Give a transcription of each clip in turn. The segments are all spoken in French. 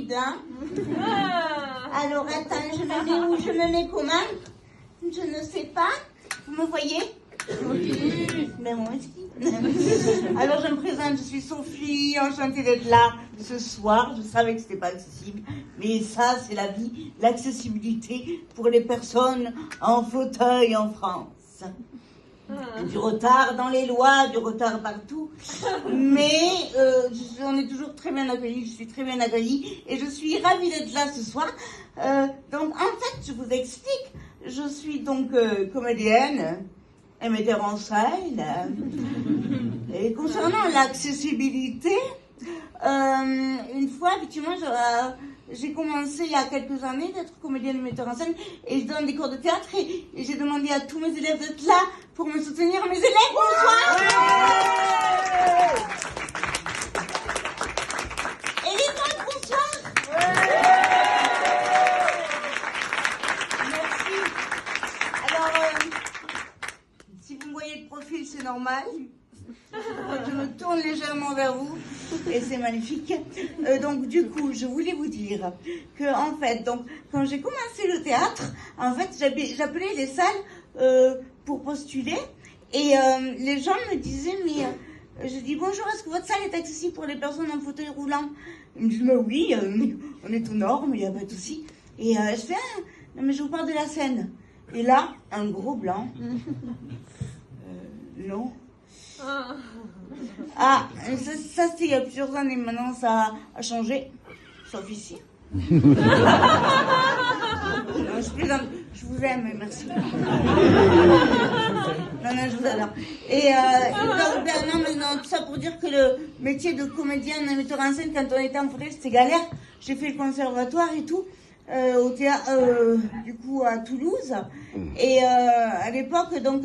vide, hein. Alors, attends, je me mets où? Je me mets comment? Je ne sais pas. Vous me voyez? Oui, mais moi aussi. Alors, je me présente, je suis Sophie, enchantée d'être là ce soir. Je savais que c'était pas accessible, mais ça, c'est la vie, l'accessibilité pour les personnes en fauteuil en France. Du retard dans les lois, du retard partout, mais on est toujours très bien accueillis, je suis très bien accueillie et je suis ravie d'être là ce soir. Donc en fait, je vous explique, je suis donc comédienne et metteur en scène. Et concernant l'accessibilité, une fois, effectivement, j'ai commencé il y a quelques années d'être comédienne et metteur en scène et je donne des cours de théâtre et j'ai demandé à tous mes élèves d'être là pour me soutenir. Mes élèves, bonsoir! Et les autres, bonsoir! Merci. Alors, si vous me voyez le profil, c'est normal. Je me tourne légèrement vers vous et c'est magnifique. Donc du coup, je voulais vous dire que en fait, donc quand j'ai commencé le théâtre, en fait, j'appelais les salles pour postuler et les gens me disaient mais je dis bonjour, est-ce que votre salle est accessible pour les personnes en fauteuil roulant? Ils me disent mais oui, on est aux normes, il n'y a pas de souci. Et je fais non mais je vous parle de la scène. Et là, un gros blanc. Non. Ah, ça c'était il y a plusieurs années, maintenant ça a changé, sauf ici. Non, je plaisante, je vous aime, merci. Non, je vous adore. Et non, tout ça pour dire que le métier de comédienne et metteur en scène, quand on était en fauteuil, c'était galère. J'ai fait le conservatoire et tout. Au théâtre, du coup à Toulouse et à l'époque donc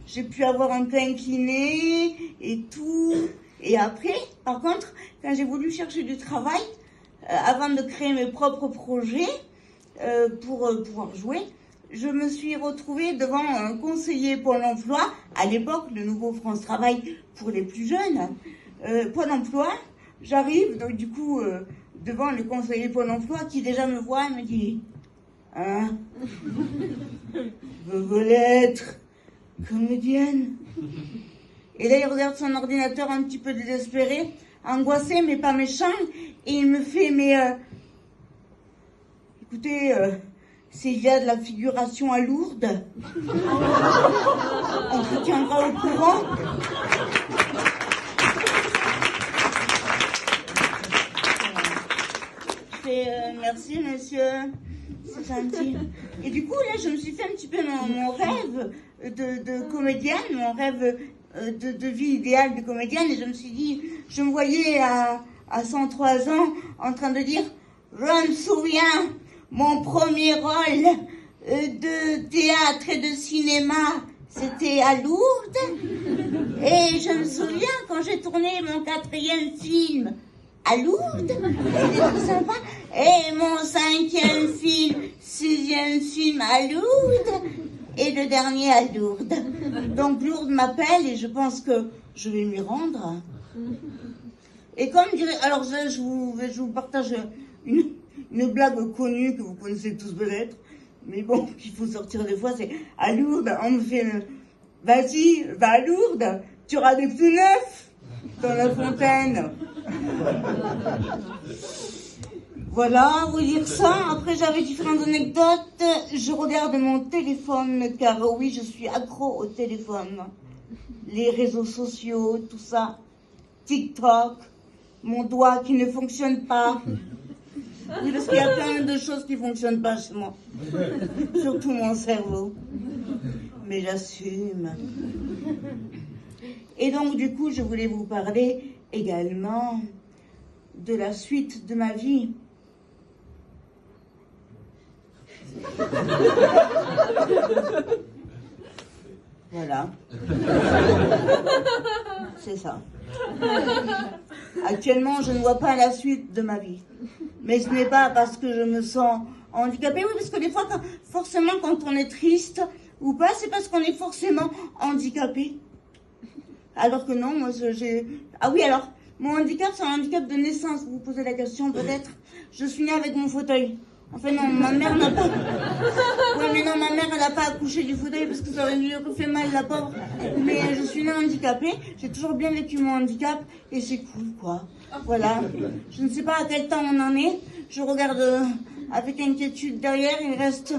j'ai pu avoir un peu incliné et tout et après par contre quand j'ai voulu chercher du travail avant de créer mes propres projets pour pouvoir jouer, je me suis retrouvée devant un conseiller Pôle emploi à l'époque, le nouveau France Travail pour les plus jeunes. Pôle emploi, j'arrive donc du coup devant le conseiller Pôle emploi qui déjà me voit et me dit « Hein, vous voulez être comédienne ?» Et là, il regarde son ordinateur un petit peu désespéré, angoissé, mais pas méchant, et il me fait « Mais écoutez, s'il y a de la figuration à Lourdes, on vous tiendra au courant. » Merci monsieur, c'est gentil. Et du coup là je me suis fait un petit peu mon rêve de comédienne, mon rêve de vie idéale de comédienne et je me suis dit, je me voyais à 103 ans en train de dire, je me souviens, mon premier rôle de théâtre et de cinéma c'était à Lourdes et je me souviens quand j'ai tourné mon 4e film à Lourdes, c'était tout sympa. Et mon 5e film, 6e film à Lourdes, et le dernier à Lourdes. Donc Lourdes m'appelle et je pense que je vais m'y rendre. Et comme dirait, alors je vous partage une blague connue que vous connaissez tous peut-être, mais bon, qu'il faut sortir des fois, c'est à Lourdes, on me fait, vas-y, va à Lourdes, tu auras des pneus neufs dans la fontaine. Voilà, vous dire ça. Après, j'avais différentes anecdotes. Je regarde mon téléphone, car oui, je suis accro au téléphone. Les réseaux sociaux, tout ça. TikTok, mon doigt qui ne fonctionne pas. Oui, parce qu'il y a plein de choses qui ne fonctionnent pas chez moi. Surtout mon cerveau. Mais j'assume. Et donc, du coup, je voulais vous parler également de la suite de ma vie. Voilà. C'est ça. Actuellement, je ne vois pas la suite de ma vie. Mais ce n'est pas parce que je me sens handicapée. Oui, parce que des fois, forcément, quand on est triste ou pas, c'est parce qu'on est forcément handicapé. Alors que non, moi, j'ai... Ah oui, alors, Mon handicap, c'est un handicap de naissance. Vous posez la question peut-être. Je suis née avec mon fauteuil. Enfin non, ma mère n'a pas... Ouais, mais non, ma mère, elle n'a pas accouché du fauteuil parce que ça aurait lui fait mal, la pauvre. Mais je suis née handicapée. J'ai toujours bien vécu mon handicap et c'est cool, quoi. Voilà. Je ne sais pas à quel temps on en est. Je regarde avec inquiétude derrière. Il reste...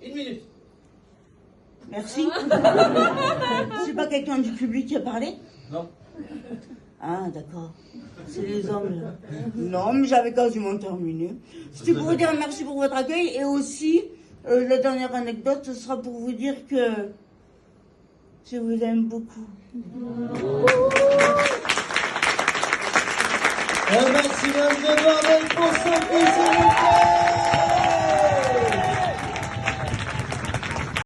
1 minute. Merci. C'est pas quelqu'un du public qui a parlé? Non. Ah, d'accord. C'est les hommes, là. Non, mais j'avais quasiment terminé. C'était pour vous dire merci pour votre accueil. Et aussi, la dernière anecdote, ce sera pour vous dire que je vous aime beaucoup. Un maximum de bordel pour Sophie, s'il vous plaît.